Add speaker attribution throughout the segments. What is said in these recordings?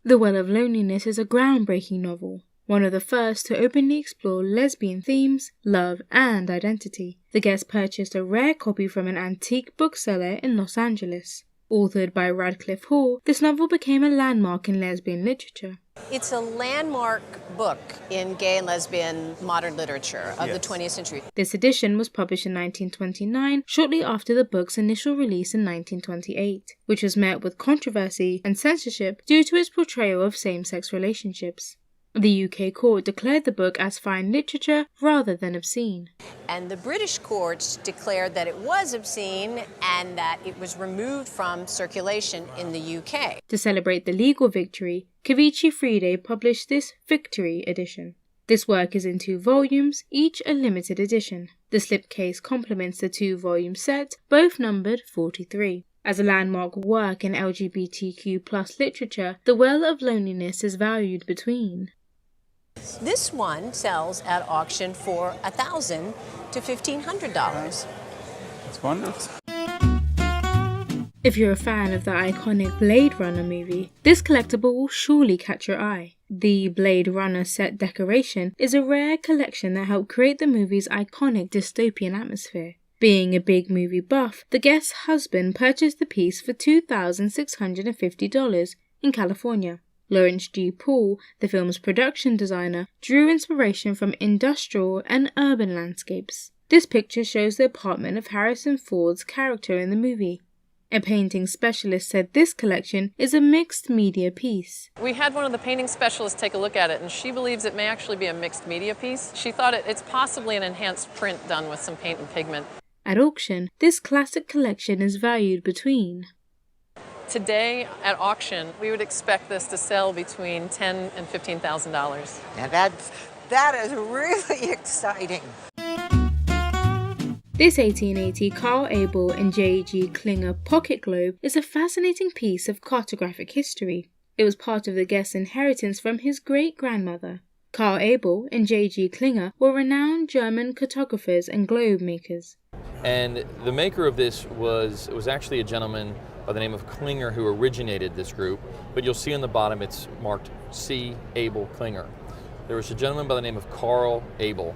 Speaker 1: The Well of Loneliness is a groundbreaking novel, one of the first to openly explore lesbian themes, love, and identity. The guest purchased a rare copy from an antique bookseller in Los Angeles. Authored by Radcliffe Hall, this novel became a landmark in lesbian literature.
Speaker 2: It's a landmark book in gay and lesbian modern literature of the 20th century.
Speaker 1: This edition was published in 1929, shortly after the book's initial release in 1928, which was met with controversy and censorship due to its portrayal of same-sex relationships. The UK court declared the book as fine literature rather than obscene.
Speaker 2: And the British courts declared that it was obscene and that it was removed from circulation in the UK.
Speaker 1: To celebrate the legal victory, Cavici Friday published this Victory edition. This work is in 2 volumes, each a limited edition. The slipcase complements the 2-volume set, both numbered 43. As a landmark work in LGBTQ+ literature, The Well of Loneliness is valued between.
Speaker 2: This one sells at auction for $1,000 to $1,500.
Speaker 3: It's wonderful.
Speaker 1: If you're a fan of the iconic Blade Runner movie, this collectible will surely catch your eye. The Blade Runner set decoration is a rare collection that helped create the movie's iconic dystopian atmosphere. Being a big movie buff, the guest's husband purchased the piece for $2,650 in California. Lawrence G. Paul, the film's production designer, drew inspiration from industrial and urban landscapes. This picture shows the apartment of Harrison Ford's character in the movie. A painting specialist said this collection is a mixed media piece.
Speaker 4: We had one of the painting specialists take a look at it, and she believes it may actually be a mixed media piece. She thought it's possibly an enhanced print done with some paint and pigment.
Speaker 1: At auction, this classic collection is valued between.
Speaker 4: Today, at auction, we would expect this to sell between $10,000 and $15,000.
Speaker 5: Now that is really exciting.
Speaker 1: This 1880 Carl Abel and J.G. Klinger pocket globe is a fascinating piece of cartographic history. It was part of the guest's inheritance from his great-grandmother. Carl Abel and J.G. Klinger were renowned German cartographers and globe makers.
Speaker 6: And the maker of this was actually a gentleman by the name of Klinger who originated this group, but you'll see on the bottom it's marked C. Abel Klinger. There was a gentleman by the name of Carl Abel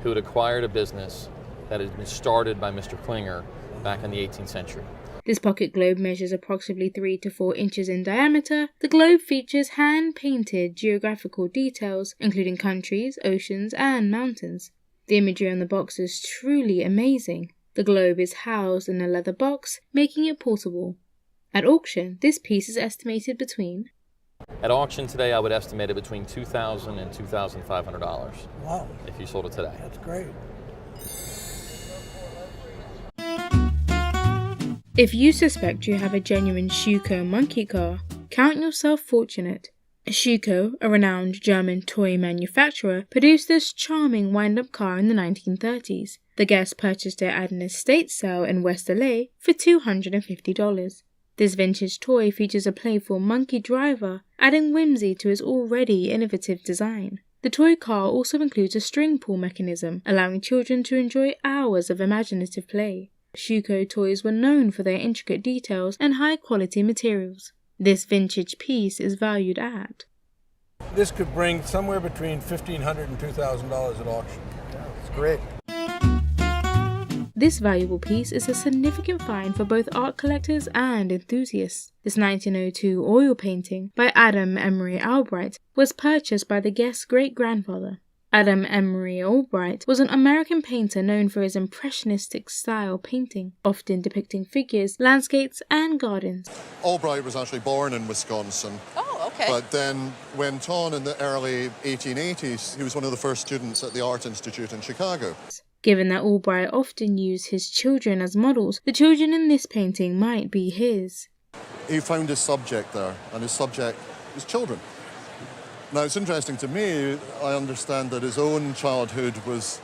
Speaker 6: who had acquired a business that had been started by Mr. Klinger back in the 18th century.
Speaker 1: This pocket globe measures approximately 3 to 4 inches in diameter. The globe features hand-painted geographical details, including countries, oceans, and mountains. The imagery on the box is truly amazing. The globe is housed in a leather box, making it portable. At auction, this piece is estimated between...
Speaker 6: At auction today, I would estimate it between $2,000 and $2,500.
Speaker 5: Wow.
Speaker 6: If you sold it today.
Speaker 5: That's great.
Speaker 1: If you suspect you have a genuine Shuko monkey car, count yourself fortunate. Shuko, a renowned German toy manufacturer, produced this charming wind-up car in the 1930s. The guest purchased it at an estate sale in West LA for $250. This vintage toy features a playful monkey driver, adding whimsy to its already innovative design. The toy car also includes a string pull mechanism, allowing children to enjoy hours of imaginative play. Shuko toys were known for their intricate details and high-quality materials. This vintage piece is valued at...
Speaker 7: This could bring somewhere between $1,500 and $2,000 at auction.
Speaker 5: It's great.
Speaker 1: This valuable piece is a significant find for both art collectors and enthusiasts. This 1902 oil painting by Adam Emery Albright was purchased by the guest's great-grandfather. Adam Emery Albright was an American painter known for his impressionistic style painting, often depicting figures, landscapes, and gardens.
Speaker 8: Albright was actually born in Wisconsin.
Speaker 2: Oh, okay.
Speaker 8: But then went on in the early 1880s. He was one of the first students at the Art Institute in Chicago.
Speaker 1: Given that Albright often used his children as models, the children in this painting might be his.
Speaker 8: He found his subject there, and his subject was children. Now, it's interesting to me, I understand that his own childhood was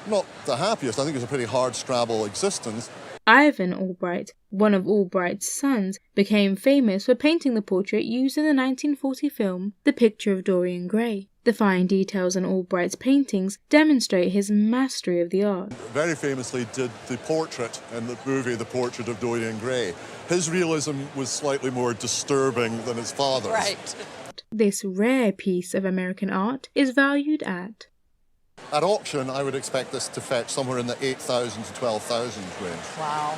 Speaker 8: not the happiest. I think it was a pretty hard-scrabble existence.
Speaker 1: Ivan Albright, one of Albright's sons, became famous for painting the portrait used in the 1940 film The Picture of Dorian Gray. The fine details in Albright's paintings demonstrate his mastery of the art.
Speaker 8: Very famously did the portrait in the movie The Portrait of Dorian Gray. His realism was slightly more disturbing than his father's.
Speaker 2: Right.
Speaker 1: this rare piece of American art is valued at.
Speaker 8: At auction, I would expect this to fetch somewhere in the 8,000 to 12,000 range.
Speaker 5: Wow.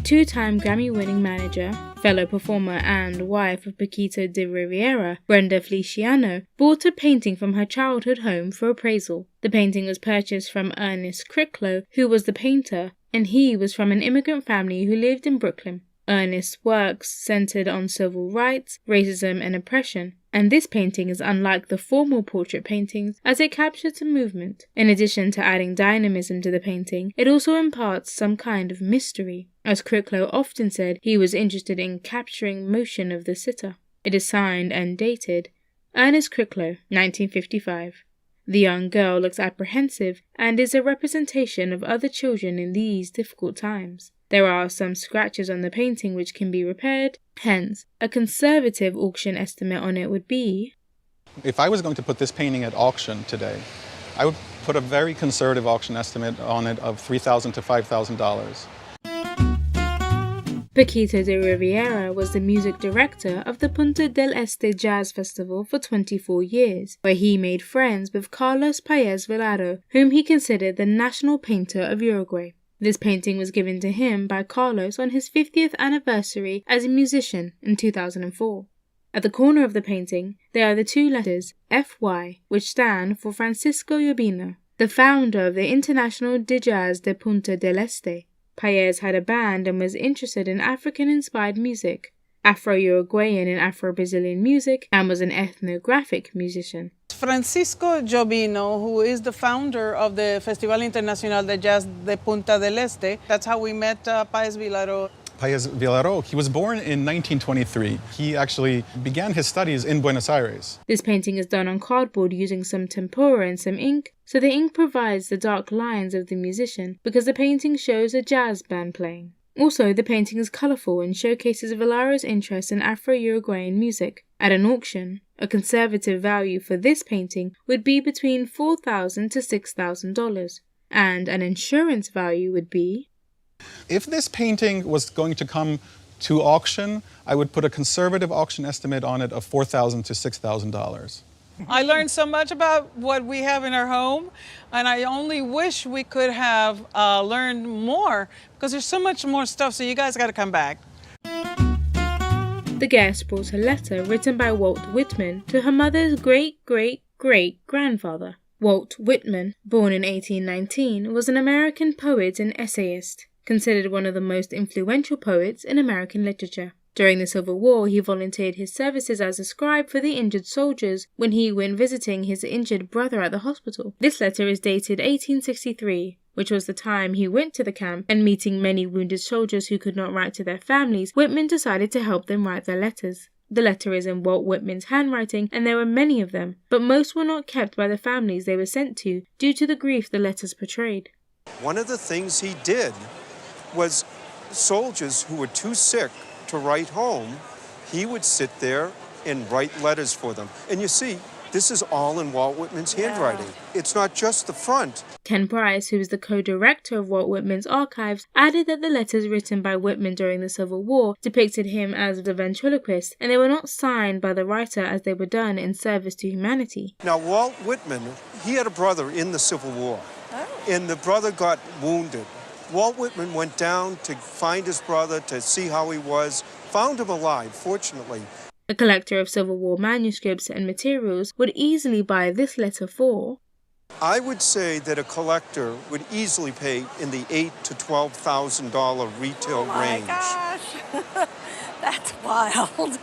Speaker 1: Two-time Grammy-winning manager, fellow performer and wife of Paquito de Riviera, Brenda Feliciano, bought a painting from her childhood home for appraisal. The painting was purchased from Ernest Cricllo, who was the painter, and he was from an immigrant family who lived in Brooklyn. Ernest's works centered on civil rights, racism, and oppression, and this painting is unlike the formal portrait paintings as it captures a movement. In addition to adding dynamism to the painting, it also imparts some kind of mystery. As Cricllo often said, he was interested in capturing motion of the sitter. It is signed and dated, Ernest Cricllo, 1955. The young girl looks apprehensive and is a representation of other children in these difficult times. There are some scratches on the painting which can be repaired, hence, a conservative auction estimate on it would be...
Speaker 9: If I was going to put this painting at auction today, I would put a very conservative auction estimate on it of $3,000 to $5,000.
Speaker 1: Paquito de Riviera was the music director of the Punta del Este Jazz Festival for 24 years, where he made friends with Carlos PZ Vado, whom he considered the national painter of Uruguay. This painting was given to him by Carlos on his 50th anniversary as a musician in 2004. At the corner of the painting, there are the two letters FY, which stand for Francisco Urbino, the founder of the International de Jazz de Punta del Este. Paez had a band and was interested in African-inspired music, Afro-Uruguayan and Afro-Brazilian music, and was an ethnographic musician.
Speaker 10: Francisco Jobino, who is the founder of the Festival Internacional de Jazz de Punta del Este. That's how we met Paez Villaro.
Speaker 9: Paez Villaro, he was born in 1923. He actually began his studies in Buenos Aires.
Speaker 1: This painting is done on cardboard using some tempera and some ink, so the ink provides the dark lines of the musician because the painting shows a jazz band playing. Also, the painting is colourful and showcases Villaro's interest in Afro-Uruguayan music. At an auction, a conservative value for this painting would be between $4,000 to $6,000, and an insurance value would be...
Speaker 9: If this painting was going to come to auction, I would put a conservative auction estimate on it of $4,000 to $6,000.
Speaker 10: I learned so much about what we have in our home, and I only wish we could have learned more, because there's so much more stuff, so you guys got to come back.
Speaker 1: The guest brought a letter written by Walt Whitman to her mother's great-great-great-grandfather. Walt Whitman, born in 1819, was an American poet and essayist, considered one of the most influential poets in American literature. During the Civil War, he volunteered his services as a scribe for the injured soldiers when he went visiting his injured brother at the hospital. This letter is dated 1863, which was the time he went to the camp, and meeting many wounded soldiers who could not write to their families, Whitman decided to help them write their letters. The letter is in Walt Whitman's handwriting, and there were many of them, but most were not kept by the families they were sent to due to the grief the letters portrayed.
Speaker 11: One of the things he did was soldiers who were too sick to write home, he would sit there and write letters for them. And you see, this is all in Walt Whitman's handwriting. It's not just the front.
Speaker 1: Ken Price, who is the co-director of Walt Whitman's archives, added that the letters written by Whitman during the Civil War depicted him as a ventriloquist, and they were not signed by the writer as they were done in service to humanity.
Speaker 11: Now, Walt Whitman, he had a brother in the Civil War, and the brother got wounded. Walt Whitman went down to find his brother, to see how he was, found him alive, fortunately.
Speaker 1: A collector of Civil War manuscripts and materials would easily buy this letter for...
Speaker 11: I would say that a collector would easily pay in the $8,000 to $12,000 retail range.
Speaker 5: Oh my gosh, that's wild.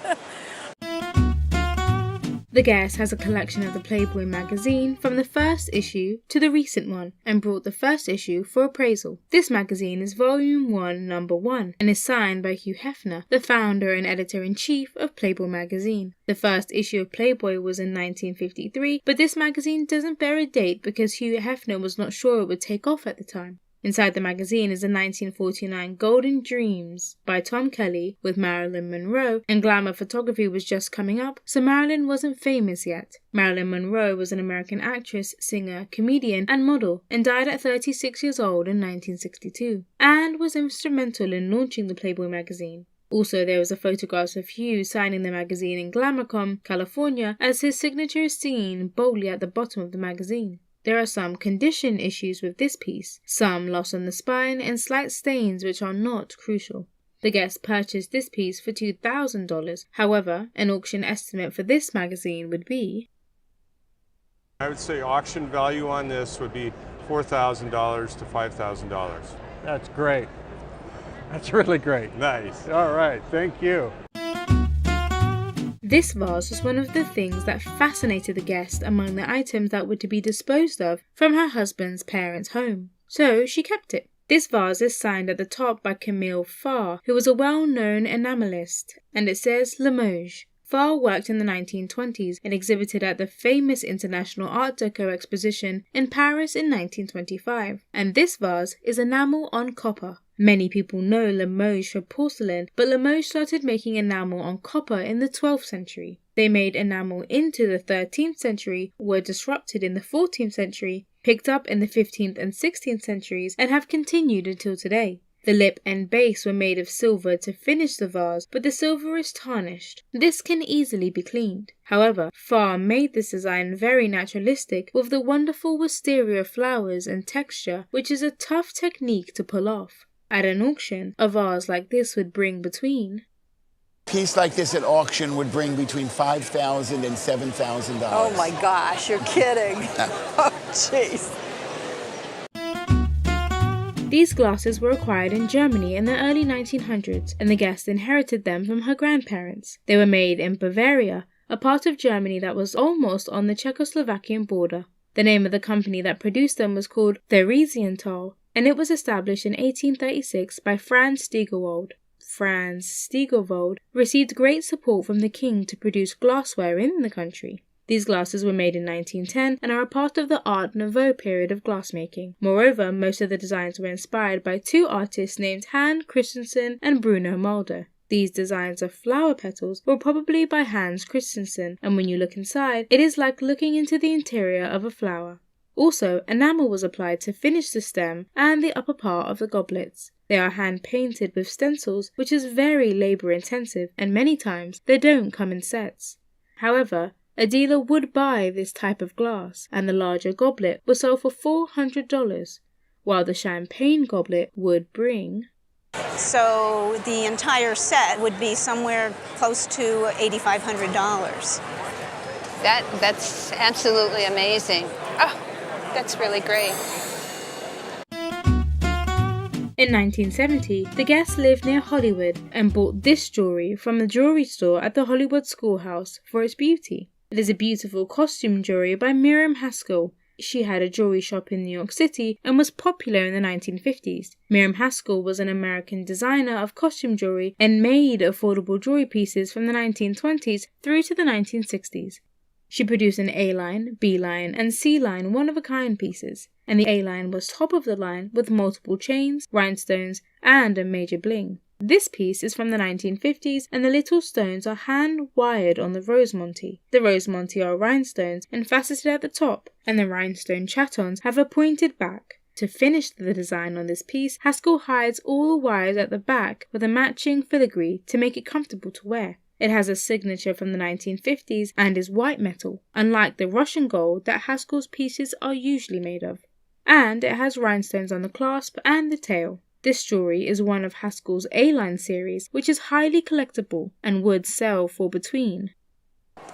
Speaker 1: The guest has a collection of the Playboy magazine from the first issue to the recent one and brought the first issue for appraisal. This magazine is Volume 1, Number 1 and is signed by Hugh Hefner, the founder and editor-in-chief of Playboy magazine. The first issue of Playboy was in 1953, but this magazine doesn't bear a date because Hugh Hefner was not sure it would take off at the time. Inside the magazine is the 1949 Golden Dreams by Tom Kelly with Marilyn Monroe, and glamour photography was just coming up, so Marilyn wasn't famous yet. Marilyn Monroe was an American actress, singer, comedian, and model, and died at 36 years old in 1962, and was instrumental in launching the Playboy magazine. Also, there was a photograph of Hugh signing the magazine in Glamacom, California, as his signature is seen boldly at the bottom of the magazine. There are some condition issues with this piece, some loss on the spine and slight stains which are not crucial. The guest purchased this piece for $2,000. However, an auction estimate for this magazine would be...
Speaker 12: I would say auction value on this would be $4,000 to $5,000.
Speaker 13: That's great. That's really great.
Speaker 12: Nice.
Speaker 13: All right, thank you.
Speaker 1: This vase was one of the things that fascinated the guest among the items that were to be disposed of from her husband's parents' home. So she kept it. This vase is signed at the top by Camille Fauré, who was a well-known enamelist, and it says Limoges. Fauré worked in the 1920s and exhibited at the famous International Art Deco exposition in Paris in 1925, and this vase is enamel on copper. Many people know Limoges for porcelain, but Limoges started making enamel on copper in the 12th century. They made enamel into the 13th century, were disrupted in the 14th century, picked up in the 15th and 16th centuries, and have continued until today. The lip and base were made of silver to finish the vase, but the silver is tarnished. This can easily be cleaned. However, Fauré made this design very naturalistic with the wonderful wisteria flowers and texture, which is a tough technique to pull off. At an auction, a vase like this would bring between...
Speaker 14: A piece like this at auction would bring between $5,000 and $7,000.
Speaker 5: Oh my gosh, you're kidding. Oh, jeez.
Speaker 1: These glasses were acquired in Germany in the early 1900s, and the guest inherited them from her grandparents. They were made in Bavaria, a part of Germany that was almost on the Czechoslovakian border. The name of the company that produced them was called Theresienthal, and it was established in 1836 by Franz Steigerwald. Franz Steigerwald received great support from the king to produce glassware in the country. These glasses were made in 1910 and are a part of the Art Nouveau period of glassmaking. Moreover, most of the designs were inspired by two artists named Hans Christensen and Bruno Mulder. These designs of flower petals were probably by Hans Christensen, and when you look inside, it is like looking into the interior of a flower. Also, enamel was applied to finish the stem and the upper part of the goblets. They are hand-painted with stencils, which is very labour-intensive, and many times they don't come in sets. However, a dealer would buy this type of glass, and the larger goblet was sold for $400, while the champagne goblet would bring...
Speaker 15: So the entire set would be somewhere close to $8,500.
Speaker 16: That's absolutely amazing. Oh, that's really great.
Speaker 1: In 1970, the guest lived near Hollywood and bought this jewelry from the jewelry store at the Hollywood Schoolhouse for its beauty. It is a beautiful costume jewelry by Miriam Haskell. She had a jewelry shop in New York City and was popular in the 1950s. Miriam Haskell was an American designer of costume jewelry and made affordable jewelry pieces from the 1920s through to the 1960s. She produced an A-line, B-line, and C-line one-of-a-kind pieces, and the A-line was top of the line with multiple chains, rhinestones, and a major bling. This piece is from the 1950s, and the little stones are hand-wired on the rosemonte. The rosemonte are rhinestones and faceted at the top, and the rhinestone chatons have a pointed back. To finish the design on this piece, Haskell hides all the wires at the back with a matching filigree to make it comfortable to wear. It has a signature from the 1950s and is white metal, unlike the Russian gold that Haskell's pieces are usually made of. And it has rhinestones on the clasp and the tail. This jewelry is one of Haskell's A-line series, which is highly collectible and would sell for between...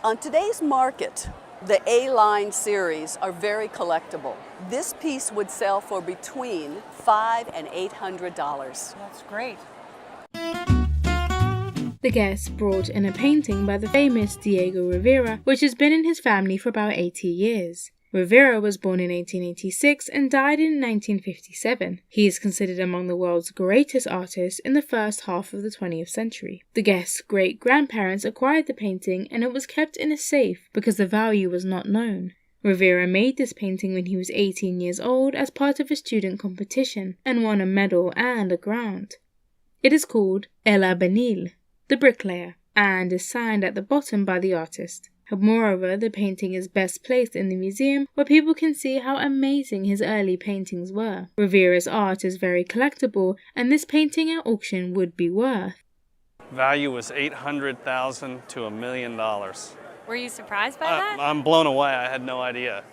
Speaker 17: On today's market, the A-line series are very collectible. This piece would sell for between $500 and $800.
Speaker 5: That's great.
Speaker 1: The guest brought in a painting by the famous Diego Rivera, which has been in his family for about 80 years. Rivera was born in 1886 and died in 1957. He is considered among the world's greatest artists in the first half of the 20th century. The guest's great-grandparents acquired the painting and it was kept in a safe because the value was not known. Rivera made this painting when he was 18 years old as part of a student competition and won a medal and a grant. It is called El Albañil, the bricklayer, and is signed at the bottom by the artist. Moreover, the painting is best placed in the museum where people can see how amazing his early paintings were. Rivera's art is very collectible and this painting at auction would be worth...
Speaker 18: Value was $800,000 to $1 million.
Speaker 19: Were you surprised by that?
Speaker 18: I'm blown away. I had no idea.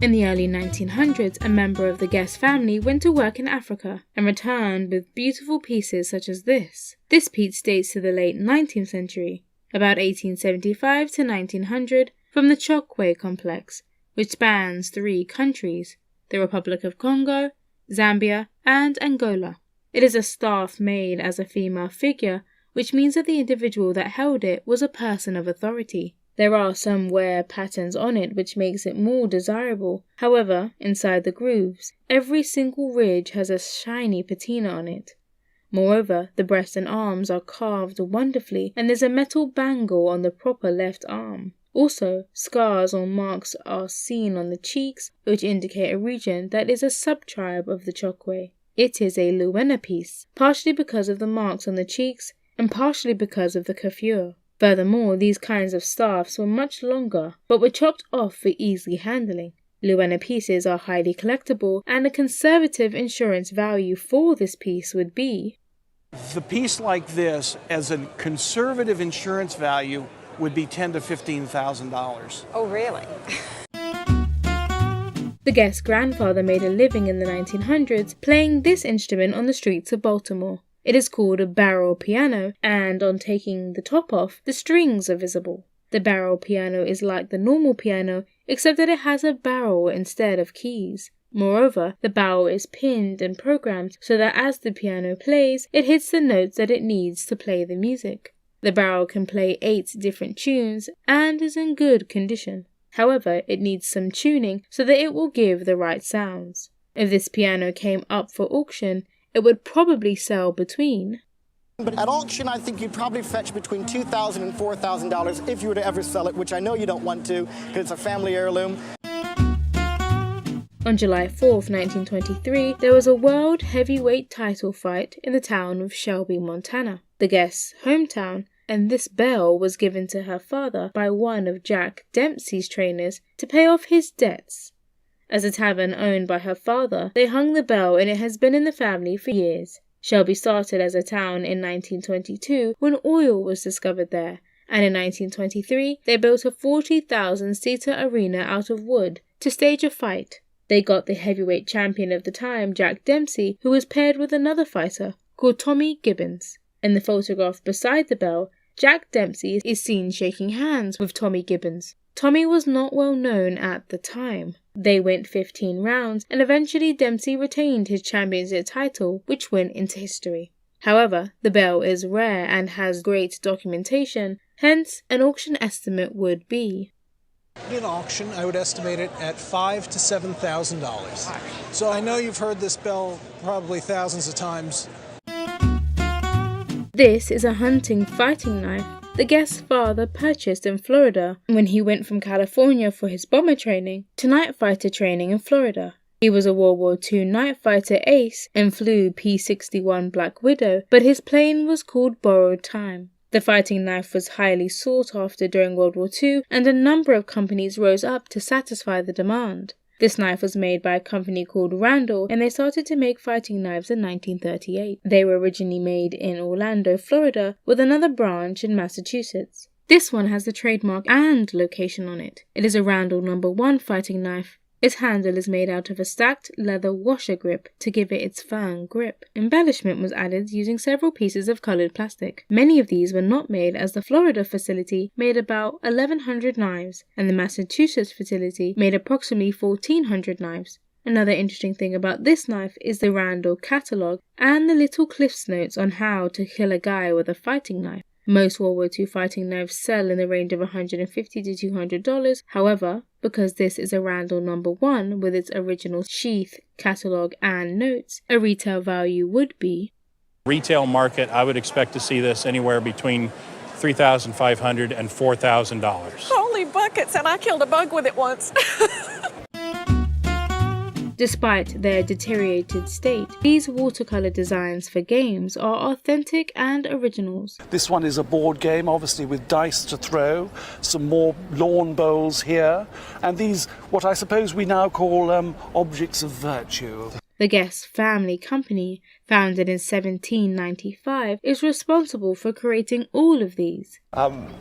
Speaker 1: In the early 1900s, a member of the Guest family went to work in Africa and returned with beautiful pieces such as this. This piece dates to the late 19th century, about 1875 to 1900, from the Chokwe complex, which spans 3 countries, the Republic of Congo, Zambia, and Angola. It is a staff made as a female figure, which means that the individual that held it was a person of authority. There are some wear patterns on it which makes it more desirable. However, inside the grooves, every single ridge has a shiny patina on it. Moreover, the breast and arms are carved wonderfully, and there's a metal bangle on the proper left arm. Also, scars or marks are seen on the cheeks, which indicate a region that is a sub-tribe of the Chokwe. It is a Luena piece, partially because of the marks on the cheeks, and partially because of the coiffure. Furthermore, these kinds of staffs were much longer, but were chopped off for easy handling. Luena pieces are highly collectible, and a conservative insurance value for this piece would be...
Speaker 20: The piece like this, as a conservative insurance value, would be $10,000 to $15,000.
Speaker 5: Oh, really?
Speaker 1: The Guest's grandfather made a living in the 1900s playing this instrument on the streets of Baltimore. It is called a barrel piano, and on taking the top off, the strings are visible. The barrel piano is like the normal piano, except that it has a barrel instead of keys. Moreover, the barrel is pinned and programmed so that as the piano plays, it hits the notes that it needs to play the music. The barrel can play 8 different tunes and is in good condition. However, it needs some tuning so that it will give the right sounds. If this piano came up for auction, it would probably sell between...
Speaker 21: But at auction, I think you'd probably fetch between $2,000 and $4,000 if you were to ever sell it, which I know you don't want to, because it's a family heirloom.
Speaker 1: On July 4th, 1923, there was a world heavyweight title fight in the town of Shelby, Montana, the Guest's hometown, and this bell was given to her father by one of Jack Dempsey's trainers to pay off his debts. As a tavern owned by her father, they hung the bell, and it has been in the family for years. Shelby started as a town in 1922 when oil was discovered there, and in 1923 they built a 40,000-seater arena out of wood to stage a fight. They got the heavyweight champion of the time, Jack Dempsey, who was paired with another fighter called Tommy-Gibbons. In the photograph beside the bell, Jack Dempsey is seen shaking hands with Tommy-Gibbons. Tommy was not well known at the time. They went 15 rounds, and eventually Dempsey retained his championship title, which went into history. However, the bell is rare and has great documentation, hence an auction estimate would be...
Speaker 22: In auction, I would estimate it at $5,000 to $7,000. So I know you've heard this bell probably thousands of times.
Speaker 1: This is a hunting fighting knife the Guest's father purchased in Florida when he went from California for his bomber training to night fighter training in Florida. He was a World War II night fighter ace and flew P-61 Black Widow, but his plane was called Borrowed Time. The fighting knife was highly sought after during World War II, and a number of companies rose up to satisfy the demand. This knife was made by a company called Randall, and they started to make fighting knives in 1938. They were originally made in Orlando, Florida, with another branch in Massachusetts. This one has the trademark and location on it. It is a Randall No. 1 fighting knife. Its handle is made out of a stacked leather washer grip to give it its firm grip. Embellishment was added using several pieces of coloured plastic. Many of these were not made, as the Florida facility made about 1,100 knives and the Massachusetts facility made approximately 1,400 knives. Another interesting thing about this knife is the Randall catalogue and the little Cliff's notes on how to kill a guy with a fighting knife. Most World War II fighting knives sell in the range of $150 to $200. However, because this is a Randall No. 1 with its original sheath, catalogue and notes, a retail value would be...
Speaker 23: Retail market, I would expect to see this anywhere between $3,500 and $4,000.
Speaker 10: Holy buckets, and I killed a bug with it once.
Speaker 1: Despite their deteriorated state, these watercolor designs for games are authentic and originals.
Speaker 24: This one is a board game, obviously with dice to throw, some more lawn bowls here, and these, what I suppose we now call objects of virtue.
Speaker 1: The Guest Family Company, founded in 1795, is responsible for creating all of these.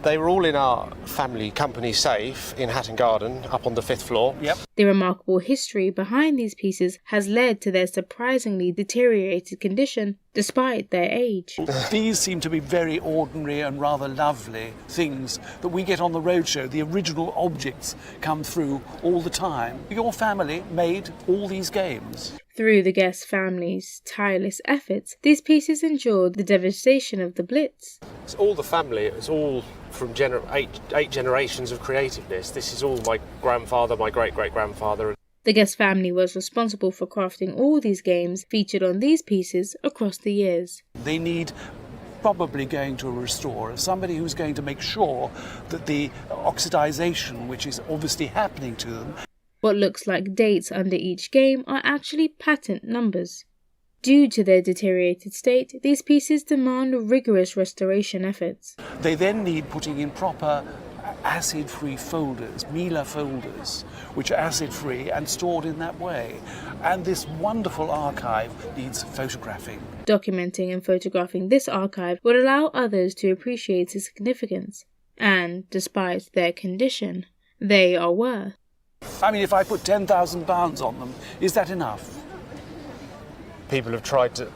Speaker 3: They were all in our family company safe in Hatton Garden, up on the 5th floor. Yep.
Speaker 1: The remarkable history behind these pieces has led to their surprisingly deteriorated condition, despite their age.
Speaker 24: These seem to be very ordinary and rather lovely things that we get on the roadshow. The original objects come through all the time. Your family made all these games.
Speaker 1: Through the Guest family's tireless efforts, these pieces endured the devastation of the Blitz.
Speaker 3: It's all the family. It's all from eight generations of creativeness. This is all my grandfather, my great-great-grandfather.
Speaker 1: The Guest family was responsible for crafting all these games featured on these pieces across the years.
Speaker 24: They need probably going to a restorer, somebody who's going to make sure that the oxidization, which is obviously happening to them.
Speaker 1: What looks like dates under each game are actually patent numbers. Due to their deteriorated state, these pieces demand rigorous restoration efforts.
Speaker 24: They then need putting in proper acid-free folders, Mila folders, which are acid-free and stored in that way. And this wonderful archive needs photographing.
Speaker 1: Documenting and photographing this archive would allow others to appreciate its significance. And, despite their condition, they are worth.
Speaker 24: I mean, if I put £10,000 on them, is that enough?
Speaker 3: People have tried to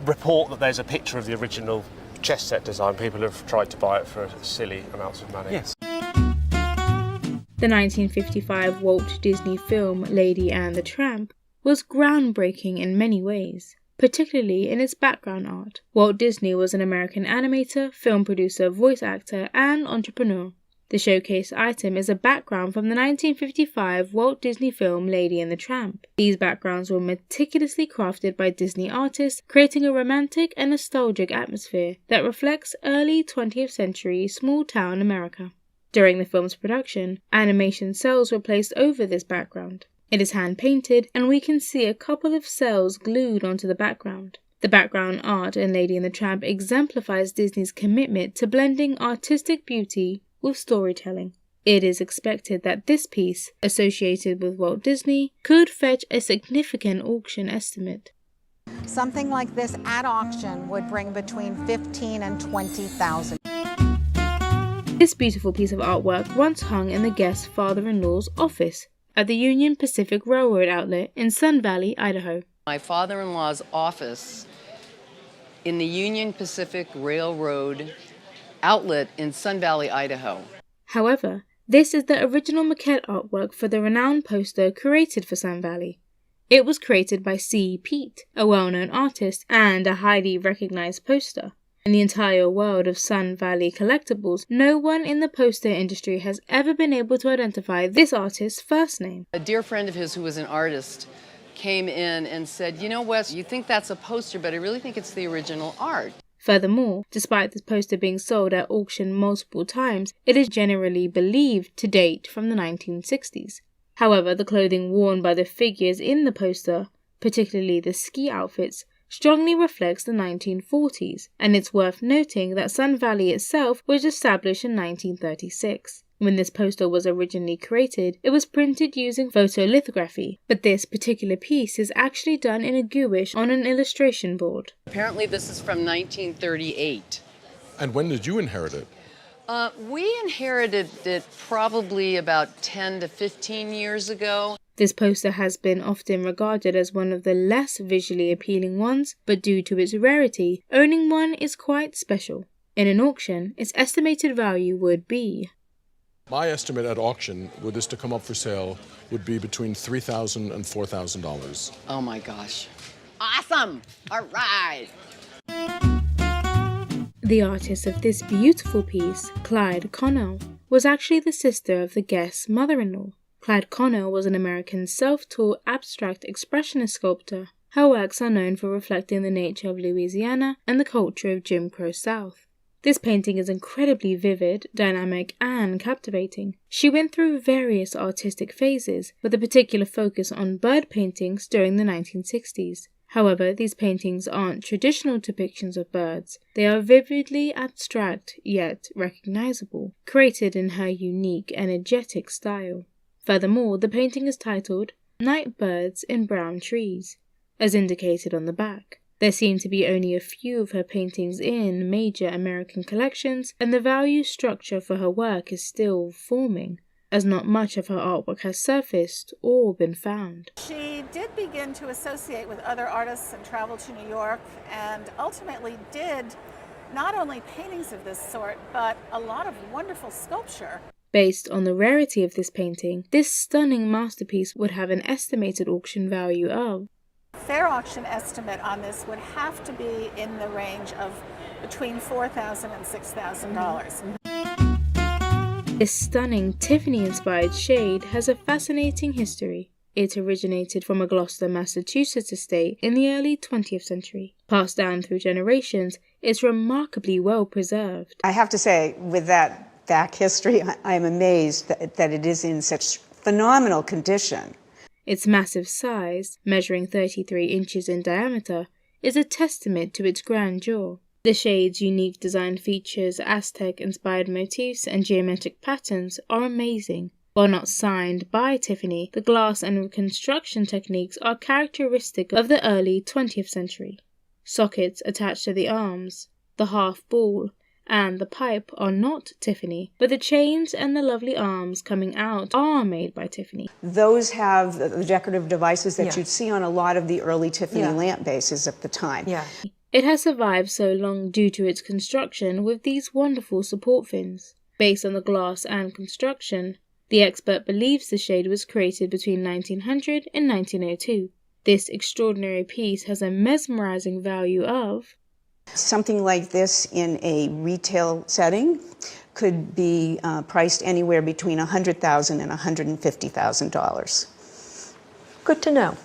Speaker 3: report that there's a picture of the original chess set design. People have tried to buy it for silly amounts of money.
Speaker 24: Yes.
Speaker 1: The 1955 Walt Disney film Lady and the Tramp was groundbreaking in many ways, particularly in its background art. Walt Disney was an American animator, film producer, voice actor, and entrepreneur. The showcase item is a background from the 1955 Walt Disney film Lady and the Tramp. These backgrounds were meticulously crafted by Disney artists, creating a romantic and nostalgic atmosphere that reflects early 20th century small-town America. During the film's production, animation cells were placed over this background. It is hand-painted, and we can see a couple of cells glued onto the background. The background art in Lady and the Tramp exemplifies Disney's commitment to blending artistic beauty with storytelling. It is expected that this piece, associated with Walt Disney, could fetch a significant auction estimate.
Speaker 4: Something like this at auction would bring between $15,000 and $20,000.
Speaker 1: This beautiful piece of artwork once hung in the Guest father-in-law's office at the Union Pacific Railroad outlet in Sun Valley, Idaho.
Speaker 6: My father-in-law's office in the Union Pacific Railroad outlet in Sun Valley, Idaho.
Speaker 1: However, this is the original maquette artwork for the renowned poster created for Sun Valley. It was created by C. Pete, a well-known artist and a highly recognized poster. In the entire world of Sun Valley collectibles, no one in the poster industry has ever been able to identify this artist's first name.
Speaker 6: A dear friend of his who was an artist came in and said, "You know, Wes, you think that's a poster, but I really think it's the original art."
Speaker 1: Furthermore, despite this poster being sold at auction multiple times, it is generally believed to date from the 1960s. However, the clothing worn by the figures in the poster, particularly the ski outfits, strongly reflects the 1940s, and it's worth noting that Sun Valley itself was established in 1936. When this poster was originally created, it was printed using photolithography, but this particular piece is actually done in a gouache on an illustration board.
Speaker 6: Apparently this is from 1938.
Speaker 7: And when did you inherit it?
Speaker 6: We inherited it probably about 10 to 15 years ago.
Speaker 1: This poster has been often regarded as one of the less visually appealing ones, but due to its rarity, owning one is quite special. In an auction, its estimated value would be...
Speaker 7: My estimate at auction, were this to come up for sale, would be between $3,000 and $4,000.
Speaker 6: Oh my gosh. Awesome! All right!
Speaker 1: The artist of this beautiful piece, Clyde Connell, was actually the sister of the Guest's mother-in-law. Clyde Connell was an American self-taught abstract expressionist sculptor. Her works are known for reflecting the nature of Louisiana and the culture of Jim Crow South. This painting is incredibly vivid, dynamic, and captivating. She went through various artistic phases, with a particular focus on bird paintings during the 1960s. However, these paintings aren't traditional depictions of birds. They are vividly abstract, yet recognizable, created in her unique, energetic style. Furthermore, the painting is titled night birds in brown trees, as indicated on the back. There seem to be only a few of her paintings in major American collections, and the value structure for her work is still forming, as not much of her artwork has surfaced or been found.
Speaker 2: She did begin to associate with other artists and travel to New York, and ultimately did not only paintings of this sort, but a lot of wonderful sculpture.
Speaker 1: Based on the rarity of this painting, this stunning masterpiece would have an estimated auction value of...
Speaker 2: Fair auction estimate on this would have to be in the range of between $4,000 and $6,000.
Speaker 1: This stunning Tiffany-inspired shade has a fascinating history. It originated from a Gloucester, Massachusetts estate in the early 20th century. Passed down through generations, it's remarkably well preserved.
Speaker 5: I have to say, with that back history, I am amazed that it is in such phenomenal condition.
Speaker 1: Its massive size, measuring 33 inches in diameter, is a testament to its grandeur. The shade's unique design features, Aztec-inspired motifs, and geometric patterns are amazing. While not signed by Tiffany, the glass and construction techniques are characteristic of the early 20th century. Sockets attached to the arms, the half ball, and the pipe are not Tiffany, but the chains and the lovely arms coming out are made by Tiffany.
Speaker 5: Those have the decorative devices that you'd see on a lot of the early Tiffany lamp bases at the time.
Speaker 1: It has survived so long due to its construction with these wonderful support fins. Based on the glass and construction, the expert believes the shade was created between 1900 and 1902. This extraordinary piece has a mesmerizing value of...
Speaker 5: Something like this in a retail setting could be priced anywhere between $100,000 and $150,000.
Speaker 8: Good to know.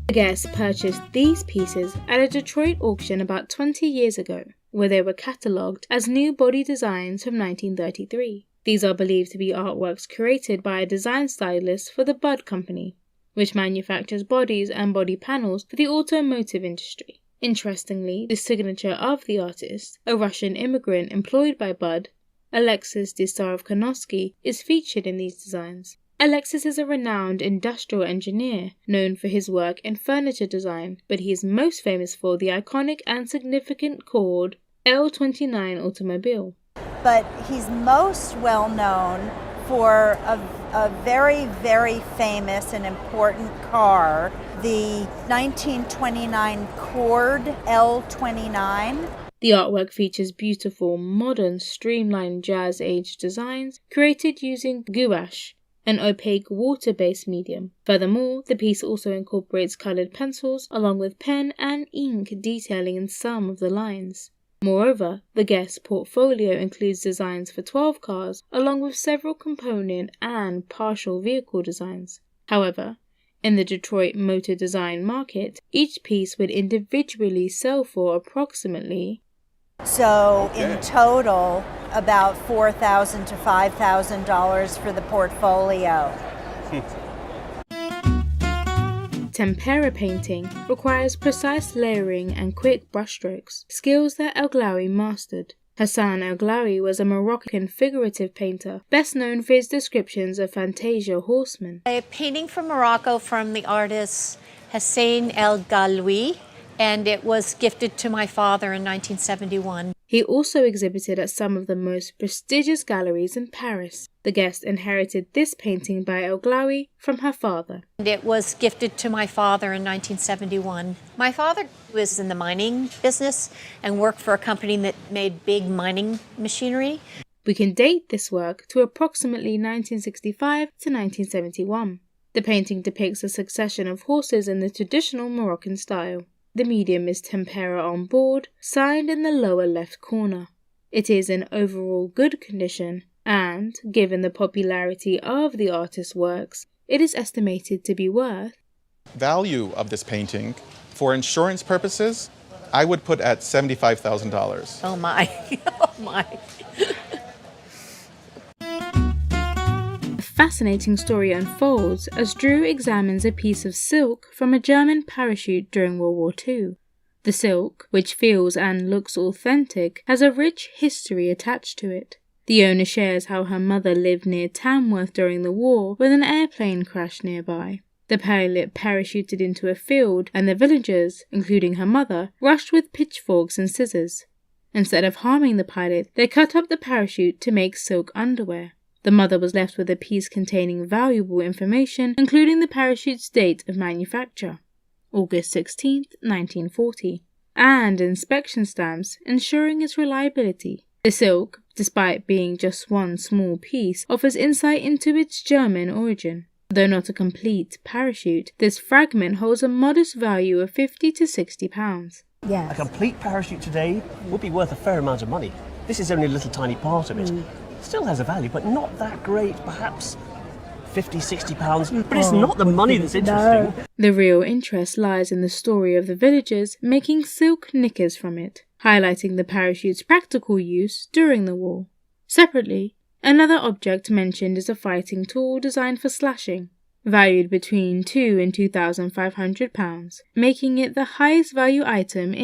Speaker 1: The guests purchased these pieces at a Detroit auction about 20 years ago, where they were catalogued as new body designs from 1933. These are believed to be artworks created by a design stylist for the Budd Company, which manufactures bodies and body panels for the automotive industry. Interestingly, the signature of the artist, a Russian immigrant employed by Budd, Alexis Desarov-Konovsky, is featured in these designs. Alexis is a renowned industrial engineer, known for his work in furniture design, but he is most famous for the iconic and significant Cord L29 automobile.
Speaker 9: But he's most well known for a very, very famous and important car, the 1929 Cord L29.
Speaker 1: The artwork features beautiful, modern, streamlined jazz-age designs created using gouache, an opaque water-based medium. Furthermore, the piece also incorporates colored pencils along with pen and ink detailing in some of the lines. Moreover, the guest's portfolio includes designs for 12 cars, along with several component and partial vehicle designs. However, in the Detroit motor design market, each piece would individually sell for approximately...
Speaker 9: So, in total, about $4,000 to $5,000 for the portfolio.
Speaker 1: Tempera painting requires precise layering and quick brushstrokes, skills that Elgari mastered. Hassan Elgari was a Moroccan figurative painter, best known for his descriptions of Fantasia horsemen.
Speaker 11: A painting from Morocco from the artist Hassan Elgari, and it was gifted to my father in 1971.
Speaker 1: He also exhibited at some of the most prestigious galleries in Paris. The guest inherited this painting by Elgari from her father.
Speaker 11: And it was gifted to my father in 1971. My father was in the mining business and worked for a company that made big mining machinery.
Speaker 1: We can date this work to approximately 1965 to 1971. The painting depicts a succession of horses in the traditional Moroccan style. The medium is tempera on board, signed in the lower left corner. It is in overall good condition, and, given the popularity of the artist's works, it is estimated to be worth...
Speaker 25: Value of this painting, for insurance purposes, I would put at $75,000.
Speaker 11: Oh my, oh my.
Speaker 1: A fascinating story unfolds as Drew examines a piece of silk from a German parachute during World War II. The silk, which feels and looks authentic, has a rich history attached to it. The owner shares how her mother lived near Tamworth during the war when an airplane crashed nearby. The pilot parachuted into a field and the villagers, including her mother, rushed with pitchforks and scissors. Instead of harming the pilot, they cut up the parachute to make silk underwear. The mother was left with a piece containing valuable information, including the parachute's date of manufacture, August 16, 1940, and inspection stamps ensuring its reliability. The silk, despite being just one small piece, offers insight into its German origin. Though not a complete parachute, this fragment holds a modest value of 50 to 60 pounds.
Speaker 12: A complete parachute today would be worth a fair amount of money. This is only a little tiny part of it. Still has a value, but not that great, perhaps 50, 60 pounds. But it's not the money that's interesting.
Speaker 1: The real interest lies in the story of the villagers making silk knickers from it, highlighting the parachute's practical use during the war. Separately, another object mentioned is a fighting tool designed for slashing, valued between £2,000 and £2,500, making it the highest value item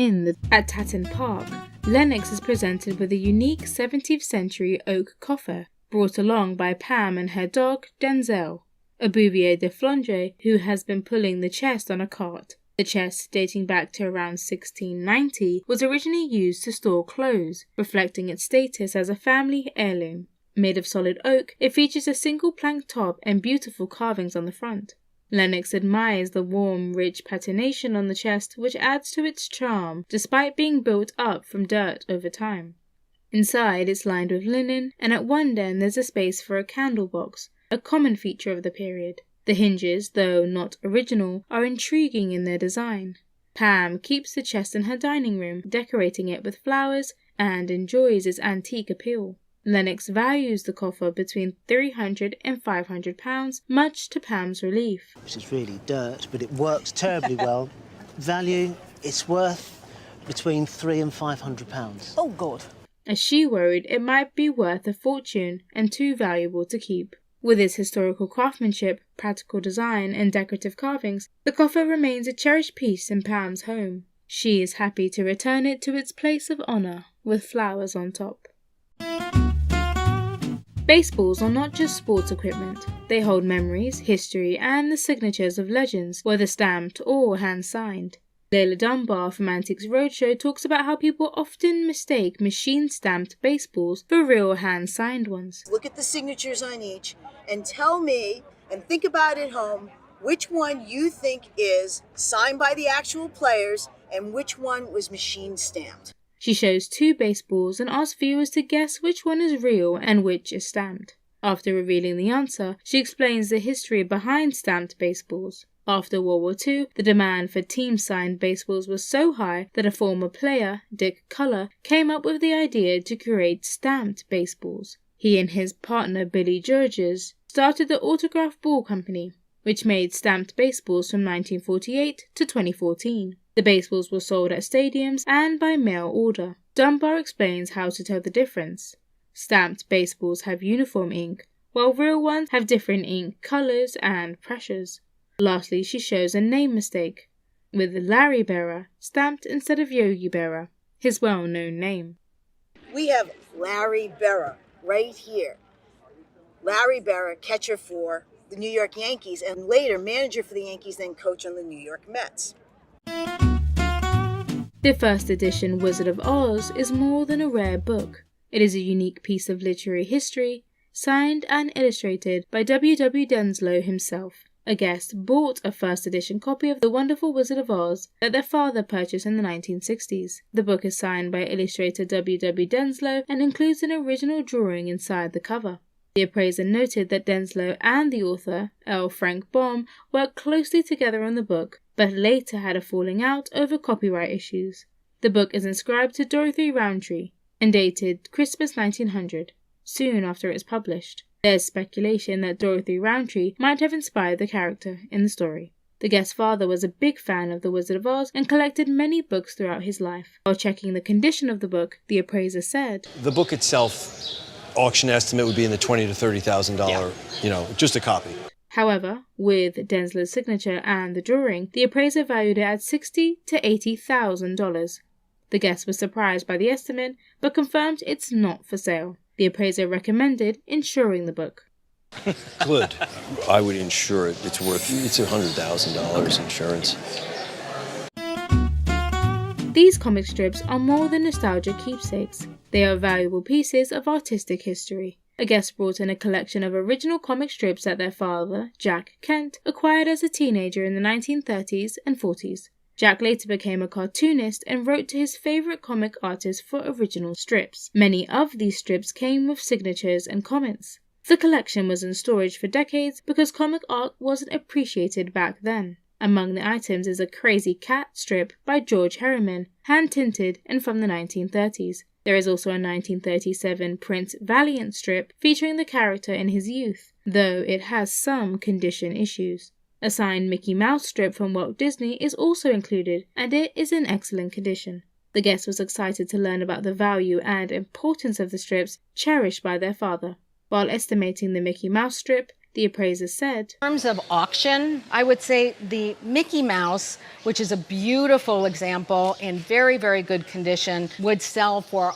Speaker 1: At Tatton Park, Lennox is presented with a unique 17th century oak coffer, brought along by Pam and her dog, Denzel, a Bouvier de Flandre who has been pulling the chest on a cart. The chest, dating back to around 1690, was originally used to store clothes, reflecting its status as a family heirloom. Made of solid oak, it features a single plank top and beautiful carvings on the front. Lennox admires the warm, rich patination on the chest, which adds to its charm, despite being built up from dirt over time. Inside, it's lined with linen, and at one end there's a space for a candle box, a common feature of the period. The hinges, though not original, are intriguing in their design. Pam keeps the chest in her dining room, decorating it with flowers, and enjoys its antique appeal. Lennox values the coffer between £300 and £500, much to Pam's relief.
Speaker 13: This is really dirt, but it works terribly well. Value, it's worth between £300 and £500.
Speaker 12: Oh, God.
Speaker 1: As she worried it might be worth a fortune and too valuable to keep. With its historical craftsmanship, practical design, and decorative carvings, the coffer remains a cherished piece in Pam's home. She is happy to return it to its place of honour, with flowers on top. Baseballs are not just sports equipment. They hold memories, history, and the signatures of legends, whether stamped or hand-signed. Layla Dunbar from Antiques Roadshow talks about how people often mistake machine-stamped baseballs for real hand-signed ones.
Speaker 14: Look at the signatures on each and tell me, and think about it at home, which one you think is signed by the actual players and which one was machine-stamped.
Speaker 1: She shows 2 baseballs and asks viewers to guess which one is real and which is stamped. After revealing the answer, she explains the history behind stamped baseballs. After World War II, the demand for team-signed baseballs was so high that a former player, Dick Culler, came up with the idea to create stamped baseballs. He and his partner Billy Georges started the Autograph Ball Company, which made stamped baseballs from 1948 to 2014. The baseballs were sold at stadiums and by mail order. Dunbar explains how to tell the difference. Stamped baseballs have uniform ink, while real ones have different ink colours and pressures. Lastly, she shows a name mistake, with Larry Berra stamped instead of Yogi Berra, his well-known name.
Speaker 14: We have Larry Berra right here. Larry Berra, catcher for the New York Yankees, and later manager for the Yankees, then coach on the New York Mets.
Speaker 1: The first edition Wizard of Oz is more than a rare book. It is a unique piece of literary history, signed and illustrated by W. Denslow himself. A guest bought a first edition copy of The Wonderful Wizard of Oz that their father purchased in the 1960s. The book is signed by illustrator W. Denslow and includes an original drawing inside the cover. The appraiser noted that Denslow and the author, L. Frank Baum, worked closely together on the book, but later had a falling out over copyright issues. The book is inscribed to Dorothy Roundtree and dated Christmas 1900, soon after it was published. There's speculation that Dorothy Roundtree might have inspired the character in the story. The guest's father was a big fan of The Wizard of Oz and collected many books throughout his life. While checking the condition of the book, the appraiser said,
Speaker 15: "The book itself, auction estimate would be in the $20,000 to $30,000, just a copy."
Speaker 1: However, with Denslow's signature and the drawing, the appraiser valued it at $60,000 to $80,000. The guest was surprised by the estimate, but confirmed it's not for sale. The appraiser recommended insuring the book.
Speaker 15: Good. I would insure it. It's $100,000 insurance.
Speaker 1: These comic strips are more than nostalgic keepsakes. They are valuable pieces of artistic history. A guest brought in a collection of original comic strips that their father, Jack Kent, acquired as a teenager in the 1930s and 40s. Jack later became a cartoonist and wrote to his favourite comic artist for original strips. Many of these strips came with signatures and comments. The collection was in storage for decades because comic art wasn't appreciated back then. Among the items is a Crazy Cat strip by George Herriman, hand-tinted and from the 1930s. There is also a 1937 Prince Valiant strip featuring the character in his youth, though it has some condition issues. A signed Mickey Mouse strip from Walt Disney is also included, and it is in excellent condition. The guest was excited to learn about the value and importance of the strips cherished by their father. While estimating the Mickey Mouse strip, the appraiser said,
Speaker 16: In terms of auction, I would say the Mickey Mouse, which is a beautiful example in very, very good condition, would sell for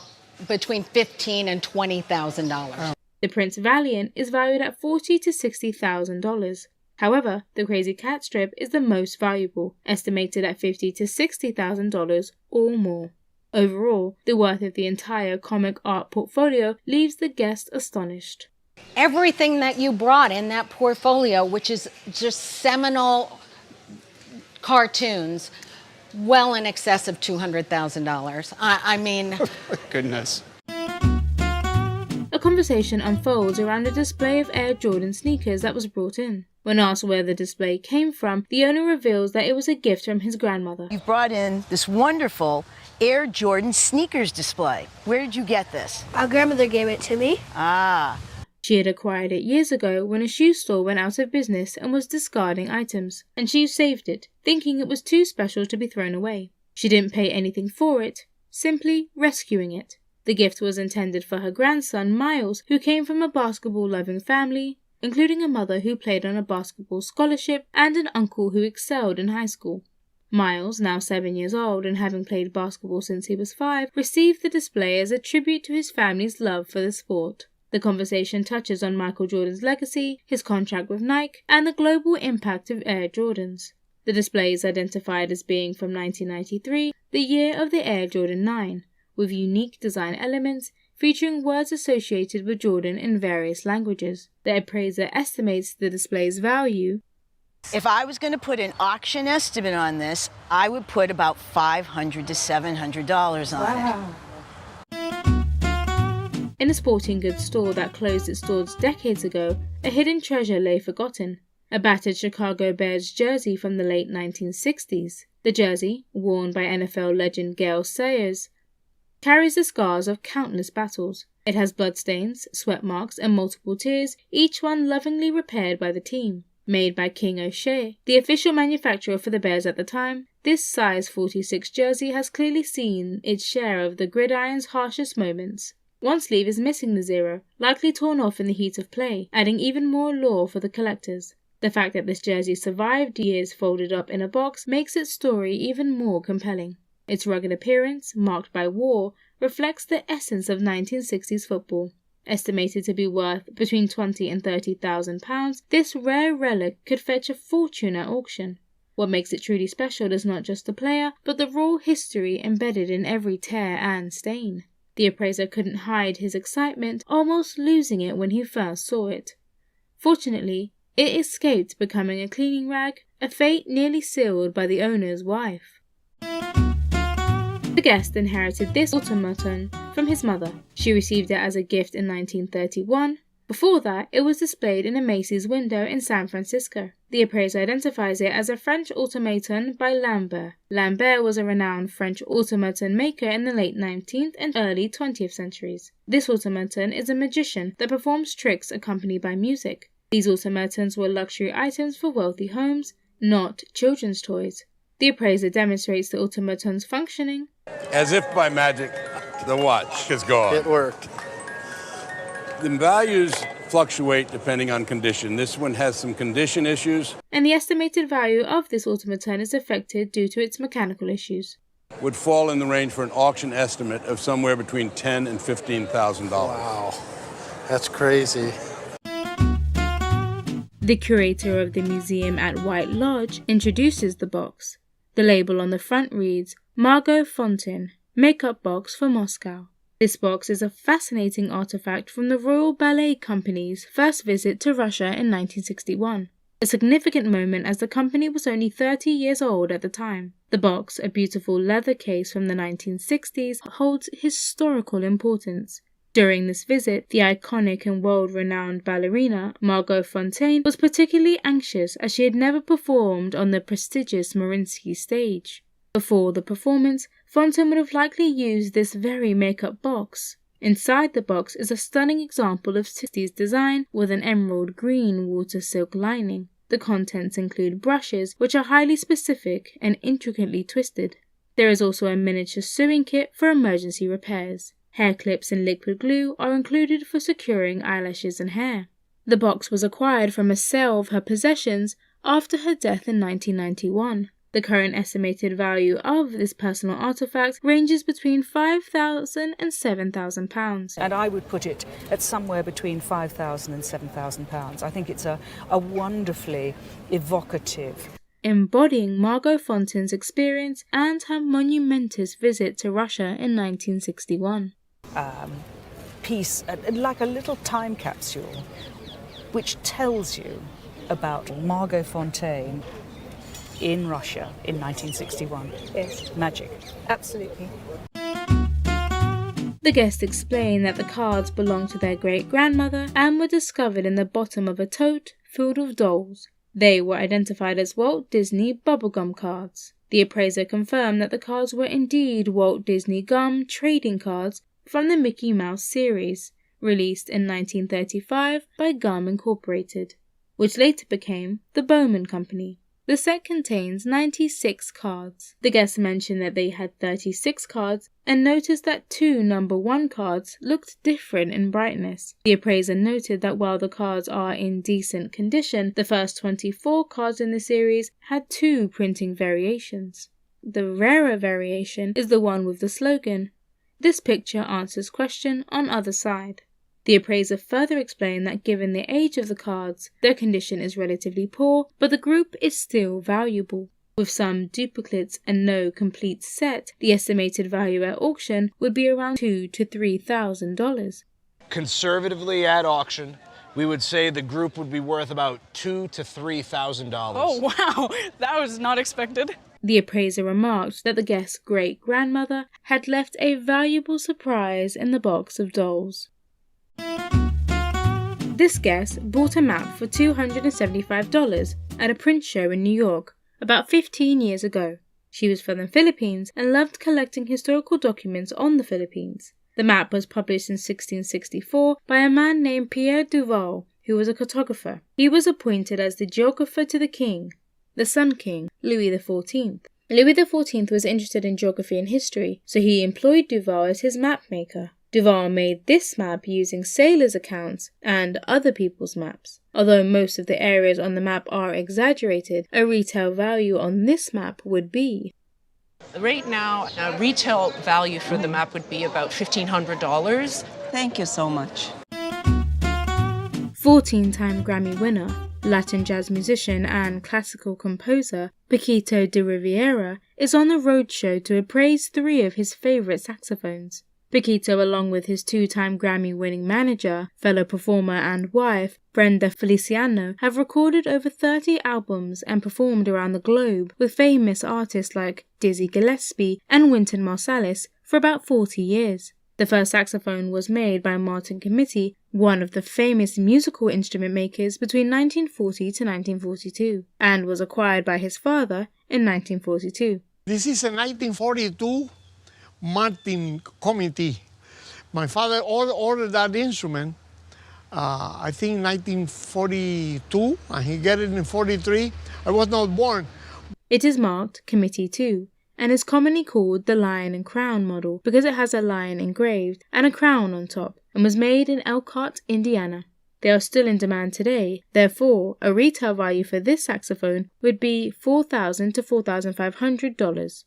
Speaker 16: between $15,000 and $20,000.
Speaker 1: The Prince Valiant is valued at $40,000 to $60,000. However, the Crazy Cat strip is the most valuable, estimated at $50,000 to $60,000 or more. Overall, the worth of the entire comic art portfolio leaves the guest astonished.
Speaker 16: Everything that you brought in that portfolio, which is just seminal cartoons, well in excess of $200,000. I mean...
Speaker 17: Goodness.
Speaker 1: A conversation unfolds around a display of Air Jordan sneakers that was brought in. When asked where the display came from, the owner reveals that it was a gift from his grandmother.
Speaker 14: You've brought in this wonderful Air Jordan sneakers display. Where did you get this?
Speaker 18: Our grandmother gave it to me.
Speaker 14: Ah.
Speaker 1: She had acquired it years ago when a shoe store went out of business and was discarding items, and she saved it, thinking it was too special to be thrown away. She didn't pay anything for it, simply rescuing it. The gift was intended for her grandson, Miles, who came from a basketball-loving family, including a mother who played on a basketball scholarship and an uncle who excelled in high school. Miles, now 7 years old and having played basketball since he was 5, received the display as a tribute to his family's love for the sport. The conversation touches on Michael Jordan's legacy, his contract with Nike, and the global impact of Air Jordans. The display is identified as being from 1993, the year of the Air Jordan 9, with unique design elements featuring words associated with Jordan in various languages. The appraiser estimates the display's value.
Speaker 14: If I was going to put an auction estimate on this, I would put about $500 to $700 on it.
Speaker 1: In a sporting goods store that closed its doors decades ago, a hidden treasure lay forgotten. A battered Chicago Bears jersey from the late 1960s. The jersey, worn by NFL legend Gale Sayers, carries the scars of countless battles. It has bloodstains, sweat marks, and multiple tears, each one lovingly repaired by the team. Made by King O'Shea, the official manufacturer for the Bears at the time, this size 46 jersey has clearly seen its share of the gridiron's harshest moments. One sleeve is missing the zero, likely torn off in the heat of play, adding even more lore for the collectors. The fact that this jersey survived years folded up in a box makes its story even more compelling. Its rugged appearance, marked by war, reflects the essence of 1960s football. Estimated to be worth between £20,000 and £30,000, this rare relic could fetch a fortune at auction. What makes it truly special is not just the player, but the raw history embedded in every tear and stain. The appraiser couldn't hide his excitement, almost losing it when he first saw it. Fortunately, it escaped becoming a cleaning rag, a fate nearly sealed by the owner's wife. The guest inherited this automaton from his mother. She received it as a gift in 1931. Before that, it was displayed in a Macy's window in San Francisco. The appraiser identifies it as a French automaton by Lambert. Lambert was a renowned French automaton maker in the late 19th and early 20th centuries. This automaton is a magician that performs tricks accompanied by music. These automatons were luxury items for wealthy homes, not children's toys. The appraiser demonstrates the automaton's functioning.
Speaker 19: As if by magic, the watch is gone.
Speaker 21: It worked.
Speaker 19: The values fluctuate depending on condition. This one has some condition issues.
Speaker 1: And the estimated value of this automaton is affected due to its mechanical issues.
Speaker 19: Would fall in the range for an auction estimate of somewhere between $10,000 and $15,000.
Speaker 21: Wow.
Speaker 17: That's crazy.
Speaker 1: The curator of the museum at White Lodge introduces the box. The label on the front reads, Margot Fonteyn, makeup box for Moscow. This box is a fascinating artifact from the Royal Ballet Company's first visit to Russia in 1961. A significant moment as the company was only 30 years old at the time. The box, a beautiful leather case from the 1960s, holds historical importance. During this visit, the iconic and world-renowned ballerina Margot Fonteyn was particularly anxious as she had never performed on the prestigious Mariinsky stage. Before the performance, Fonteyn would have likely used this very makeup box. Inside the box is a stunning example of 60s design with an emerald green water silk lining. The contents include brushes, which are highly specific and intricately twisted. There is also a miniature sewing kit for emergency repairs. Hair clips and liquid glue are included for securing eyelashes and hair. The box was acquired from a sale of her possessions after her death in 1991. The current estimated value of this personal artifact ranges between £5,000 and £7,000.
Speaker 18: And I would put it at somewhere between £5,000 and £7,000. I think it's a wonderfully evocative,
Speaker 1: embodying Margot Fonteyn's experience and her monumentous visit to Russia in 1961.
Speaker 18: Piece, like a little time capsule, which tells you about Margot Fonteyn in Russia in 1961. Yes. Magic. Absolutely.
Speaker 1: The guests explain that the cards belonged to their great-grandmother and were discovered in the bottom of a tote filled with dolls. They were identified as Walt Disney bubblegum cards. The appraiser confirmed that the cards were indeed Walt Disney gum trading cards from the Mickey Mouse series, released in 1935 by Gum Incorporated, which later became the Bowman Company. The set contains 96 cards. The guests mentioned that they had 36 cards and noticed that 2 number 1 cards looked different in brightness. The appraiser noted that while the cards are in decent condition, the first 24 cards in the series had 2 printing variations. The rarer variation is the one with the slogan, "This picture answers question on other side." The appraiser further explained that given the age of the cards, their condition is relatively poor, but the group is still valuable. With some duplicates and no complete set, the estimated value at auction would be around $2,000 to $3,000.
Speaker 20: Conservatively at auction, we would say the group would be worth about $2,000 to $3,000.
Speaker 18: Oh, wow! That was not expected.
Speaker 1: The appraiser remarked that the guest's great-grandmother had left a valuable surprise in the box of dolls. This guest bought a map for $275 at a print show in New York about 15 years ago. She was from the Philippines and loved collecting historical documents on the Philippines. The map was published in 1664 by a man named Pierre Duval, who was a cartographer. He was appointed as the geographer to the king, the Sun King, Louis XIV. Louis XIV was interested in geography and history, so he employed Duval as his map maker. Duval made this map using sailors' accounts and other people's maps. Although most of the areas on the map are exaggerated, a retail value on this map would be.
Speaker 22: Right now, a retail value for the map would be about $1,500.
Speaker 23: Thank you so much.
Speaker 1: 14-time Grammy winner, Latin jazz musician and classical composer Paquito de Riviera is on the Roadshow to appraise 3 of his favourite saxophones. Paquito, along with his 2-time Grammy-winning manager, fellow performer and wife, Brenda Feliciano, have recorded over 30 albums and performed around the globe with famous artists like Dizzy Gillespie and Wynton Marsalis for about 40 years. The first saxophone was made by Martin Committee, one of the famous musical instrument makers between 1940 to 1942, and was acquired by his father in 1942.
Speaker 26: This is a 1942 Martin Committee. My father ordered that instrument, I think 1942, and he got it in 43. I was not born.
Speaker 1: It is marked Committee 2, and is commonly called the Lion and Crown model because it has a lion engraved and a crown on top, and was made in Elkhart, Indiana. They are still in demand today, therefore a retail value for this saxophone would be $4,000 to $4,500.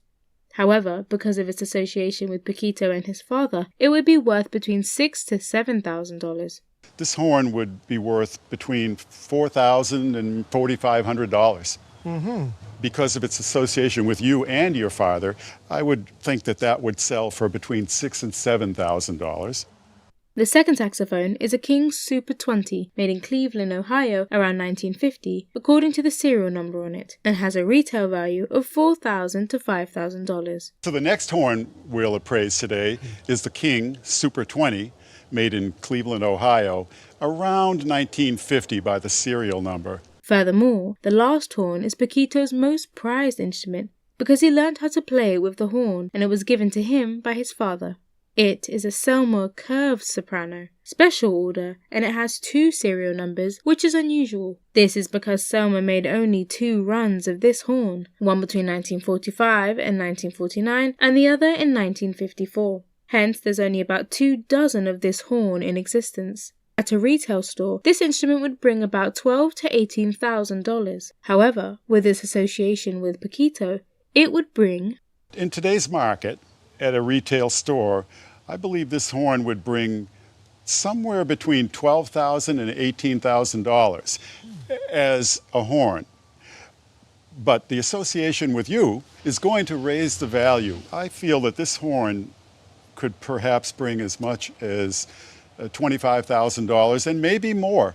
Speaker 1: However, because of its association with Paquito and his father, it would be worth between $6,000 to $7,000.
Speaker 3: This horn would be worth between $4,000 and $4,500.
Speaker 26: Mm-hmm.
Speaker 3: Because of its association with you and your father, I would think that that would sell for between $6,000 and $7,000.
Speaker 1: The second saxophone is a King Super 20 made in Cleveland, Ohio around 1950, according to the serial number on it, and has a retail value of $4,000 to $5,000.
Speaker 3: So the next horn we'll appraise today is the King Super 20, made in Cleveland, Ohio, around 1950 by the serial number.
Speaker 1: Furthermore, the last horn is Paquito's most prized instrument because he learned how to play with the horn and it was given to him by his father. It is a Selmer curved soprano, special order, and it has 2 serial numbers, which is unusual. This is because Selmer made only 2 runs of this horn, one between 1945 and 1949 and the other in 1954. Hence, there's only about 24 of this horn in existence. At a retail store, this instrument would bring about $12,000 to $18,000. However, with its association with Paquito, it would bring...
Speaker 3: In today's market, at a retail store, I believe this horn would bring somewhere between $12,000 and $18,000 as a horn. But the association with you is going to raise the value. I feel that this horn could perhaps bring as much as $25,000 and maybe more.